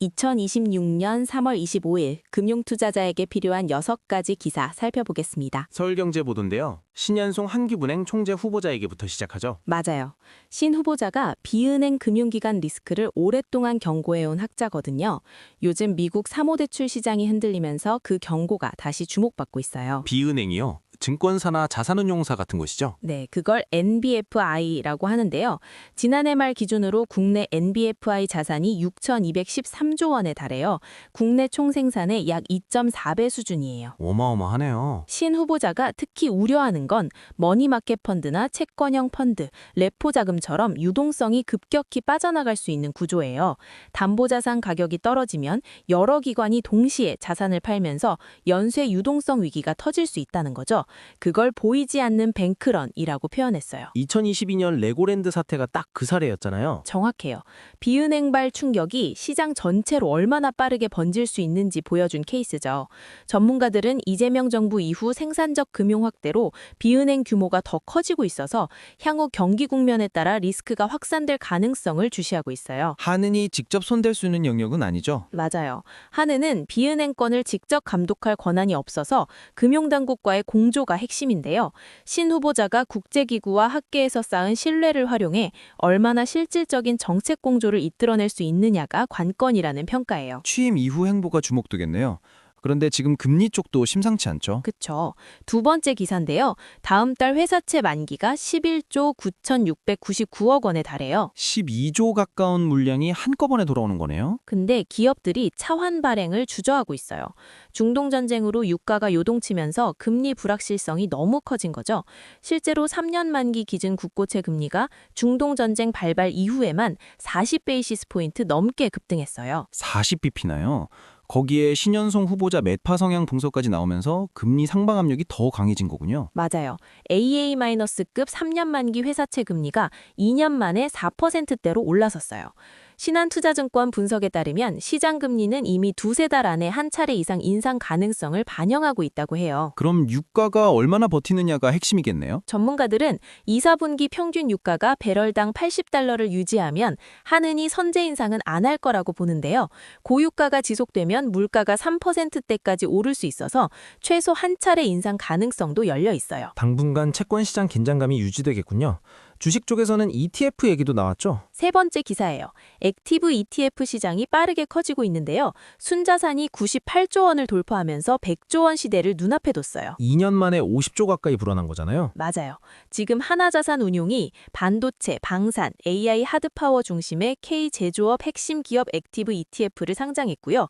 2026년 3월 25일 금융투자자에게 필요한 6가지 기사 살펴보겠습니다. 서울경제 보도인데요. 신현송 한기분행 총재 후보자에게부터 시작하죠. 맞아요. 신 후보자가 비은행 금융기관 리스크를 오랫동안 경고해온 학자거든요. 요즘 미국 사모대출 시장이 흔들리면서 그 경고가 다시 주목받고 있어요. 비은행이요. 증권사나 자산운용사 같은 곳이죠. 네, 그걸 NBFI라고 하는데요. 지난해 말 기준으로 국내 NBFI 자산이 6,213조 원에 달해요. 국내 총생산의 약 2.4배 수준이에요. 어마어마하네요. 신 후보자가 특히 우려하는 건 머니마켓 펀드나 채권형 펀드, 레포 자금처럼 유동성이 급격히 빠져나갈 수 있는 구조예요. 담보자산 가격이 떨어지면 여러 기관이 동시에 자산을 팔면서 연쇄 유동성 위기가 터질 수 있다는 거죠. 그걸 보이지 않는 뱅크런이라고 표현했어요. 2022년 레고랜드 사태가 딱 그 사례였잖아요. 정확해요. 비은행발 충격이 시장 전체로 얼마나 빠르게 번질 수 있는지 보여준 케이스죠. 전문가들은 이재명 정부 이후 생산적 금융 확대로 비은행 규모가 더 커지고 있어서 향후 경기 국면에 따라 리스크가 확산될 가능성을 주시하고 있어요. 한은이 직접 손댈 수 있는 영역은 아니죠. 맞아요. 한은은 비은행권을 직접 감독할 권한이 없어서 금융당국과의 공조가 핵심인데요. 신 후보자가 국제기구와 학계에서 쌓은 신뢰를 활용해 얼마나 실질적인 정책 공조를 이끌어낼 수 있느냐가 관건이라는 평가예요. 취임 이후 행보가 주목되겠네요. 그런데 지금 금리 쪽도 심상치 않죠. 그쵸. 두 번째 기사인데요. 다음 달 회사채 만기가 11조 9,699억 원에 달해요. 12조 가까운 물량이 한꺼번에 돌아오는 거네요. 근데 기업들이 차환 발행을 주저하고 있어요. 중동 전쟁으로 유가가 요동치면서 금리 불확실성이 너무 커진 거죠. 실제로 3년 만기 기준 국고채 금리가 중동 전쟁 발발 이후에만 40베이시스 포인트 넘게 급등했어요. 40bp나요. 거기에 신현송 후보자 매파 성향 분석까지 나오면서 금리 상방 압력이 더 강해진 거군요. 맞아요. AA-급 3년 만기 회사채 금리가 2년 만에 4%대로 올라섰어요. 신한투자증권 분석에 따르면 시장 금리는 이미 두세 달 안에 한 차례 이상 인상 가능성을 반영하고 있다고 해요. 그럼 유가가 얼마나 버티느냐가 핵심이겠네요. 전문가들은 2, 4분기 평균 유가가 배럴당 80달러를 유지하면 한은이 선제 인상은 안 할 거라고 보는데요. 고유가가 지속되면 물가가 3%대까지 오를 수 있어서 최소 한 차례 인상 가능성도 열려 있어요. 당분간 채권 시장 긴장감이 유지되겠군요. 주식 쪽에서는 ETF 얘기도 나왔죠? 세 번째 기사예요. 액티브 ETF 시장이 빠르게 커지고 있는데요. 순자산이 98조 원을 돌파하면서 100조 원 시대를 눈앞에 뒀어요. 2년 만에 50조 가까이 불어난 거잖아요. 맞아요. 지금 하나자산운용이 반도체, 방산, AI 하드파워 중심의 K제조업 핵심 기업 액티브 ETF를 상장했고요.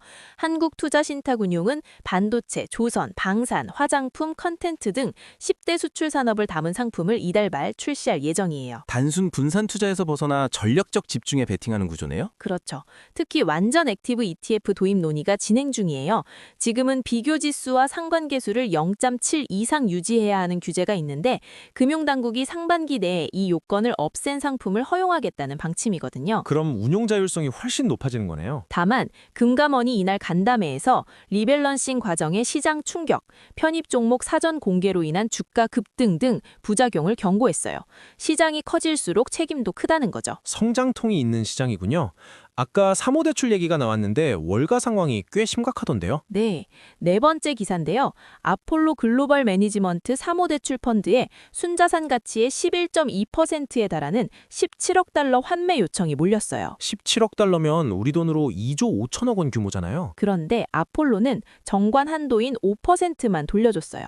한국투자신탁운용은 반도체, 조선, 방산, 화장품, 컨텐츠 등 10대 수출 산업을 담은 상품을 이달 말 출시할 예정이에요. 단순 분산 투자에서 벗어나 전략적 집중에 베팅하는 구조네요. 그렇죠. 특히 완전 액티브 ETF 도입 논의가 진행 중이에요. 지금은 비교지수와 상관계수를 0.7 이상 유지해야 하는 규제가 있는데 금융당국이 상반기 내에 이 요건을 없앤 상품을 허용하겠다는 방침이거든요. 그럼 운용 자율성이 훨씬 높아지는 거네요. 다만 금감원이 이날 간담회에서 리밸런싱 과정의 시장 충격, 편입 종목 사전 공개로 인한 주가 급등 등 부작용을 경고했어요. 시장이 커질수록 책임도 크다는 거죠. 성장통이 있는 시장이군요. 아까 사모대출 얘기가 나왔는데 월가 상황이 꽤 심각하던데요. 네, 네 번째 기사인데요. 아폴로 글로벌 매니지먼트 사모대출 펀드에 순자산 가치의 11.2%에 달하는 17억 달러 환매 요청이 몰렸어요. 17억 달러면 우리 돈으로 2조 5천억 원 규모잖아요. 그런데 아폴로는 정관 한도인 5%만 돌려줬어요.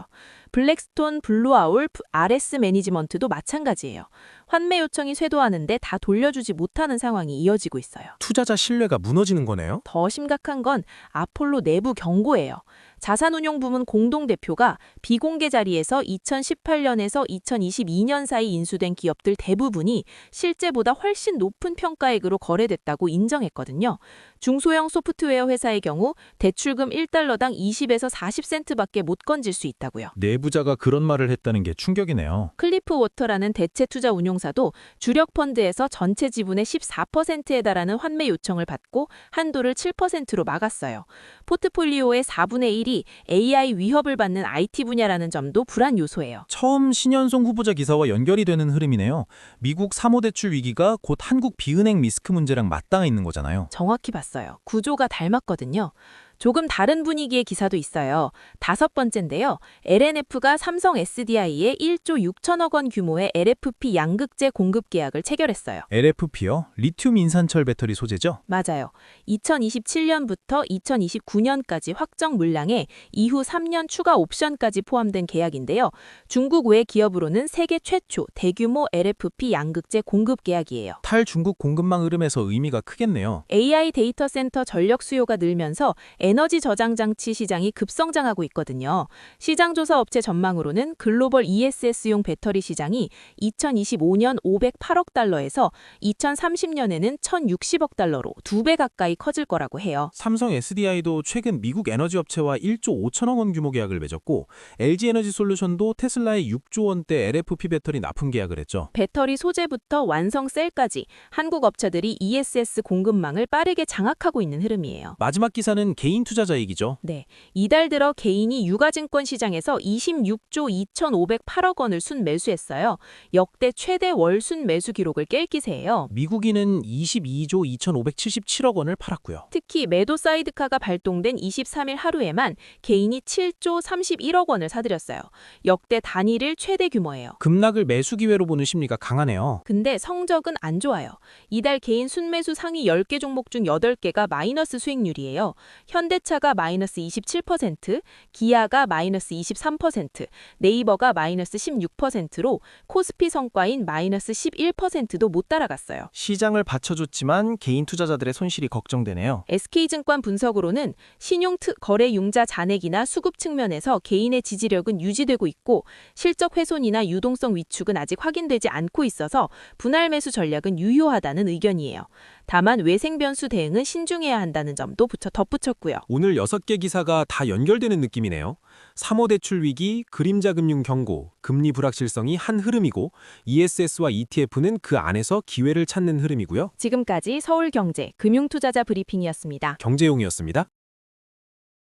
블랙스톤, 블루아울, RS 매니지먼트도 마찬가지예요. 환매 요청이 쇄도하는데 다 돌려주지 못하는 상황이 이어지고 있어요. 투자자 신뢰가 무너지는 거네요. 더 심각한 건 아폴로 내부 경고예요. 자산운용 부문 공동대표가 비공개 자리에서 2018년에서 2022년 사이 인수된 기업들 대부분이 실제보다 훨씬 높은 평가액으로 거래됐다고 인정했거든요. 중소형 소프트웨어 회사의 경우 대출금 1달러당 20에서 40센트밖에 못 건질 수 있다고요. 내부자가 그런 말을 했다는 게 충격이네요. 클리프 워터라는 대체 투자 운용사도 주력 펀드에서 전체 지분의 14%에 달하는 환매 요청을 받고 한도를 7%로 막았어요. 포트폴리오의 4분의 1이 기업들이 AI 위협을 받는 IT 분야라는 점도 불안 요소예요. 처음 신현송 후보자 기사와 연결이 되는 흐름이네요. 미국 사모대출 위기가 곧 한국 비은행 리스크 문제랑 맞닿아 있는 거잖아요. 정확히 봤어요. 구조가 닮았거든요. 조금 다른 분위기의 기사도 있어요. 5번째인데요. LNF가 삼성 SDI에 1조 6천억 원 규모의 LFP 양극재 공급 계약을 체결했어요. LFP요? 리튬 인산철 배터리 소재죠? 맞아요. 2027년부터 2029년까지 확정 물량에 이후 3년 추가 옵션까지 포함된 계약인데요. 중국 외 기업으로는 세계 최초 대규모 LFP 양극재 공급 계약이에요. 탈중국 공급망 흐름에서 의미가 크겠네요. AI 데이터 센터 전력 수요가 늘면서 에너지 저장 장치 시장이 급성장하고 있거든요. 시장 조사 업체 전망으로는 글로벌 ESS용 배터리 시장이 2025년 508억 달러에서 2030년에는 1,060억 달러로 2배 가까이 커질 거라고 해요. 삼성 SDI도 최근 미국 에너지 업체와 1조 5천억 원 규모 계약을 맺었고 LG 에너지 솔루션도 테슬라에 6조 원대 LFP 배터리 납품 계약을 했죠. 배터리 소재부터 완성 셀까지 한국 업체들이 ESS 공급망을 빠르게 장악하고 있는 흐름이에요. 마지막 기사는 개인 투자자 얘기죠. 네, 이달 들어 개인이 유가증권 시장에서 26조 2,508억 원을 순매수했어요. 역대 최대 월 순매수 기록을 깰 기세예요. 미국인은 22조 2,577억 원을 팔았고요. 특히 매도 사이드카가 발동된 23일 하루에만 개인이 7조 31억 원을 사들였어요. 역대 단일일 최대 규모예요. 급락을 매수 기회로 보는 심리가 강하네요. 근데 성적은 안 좋아요. 이달 개인 순매수 상위 10개 종목 중 8개가 마이너스 수익률이에요. 현대차가 마이너스 27%, 기아가 마이너스 23%, 네이버가 마이너스 16%로 코스피 성과인 마이너스 11%도 못 따라갔어요. 시장을 받쳐줬지만 개인 투자자들의 손실이 걱정되네요. SK증권 분석으로는 신용 거래 융자 잔액이나 수급 측면에서 개인의 지지력은 유지되고 있고 실적 훼손이나 유동성 위축은 아직 확인되지 않고 있어서 분할 매수 전략은 유효하다는 의견이에요. 다만 외생 변수 대응은 신중해야 한다는 점도 덧붙였고요. 오늘 6개 기사가 다 연결되는 느낌이네요. 사모대출 위기, 그림자 금융 경고, 금리 불확실성이 한 흐름이고 ESS와 ETF는 그 안에서 기회를 찾는 흐름이고요. 지금까지 서울경제 금융투자자 브리핑이었습니다. 경제용이었습니다.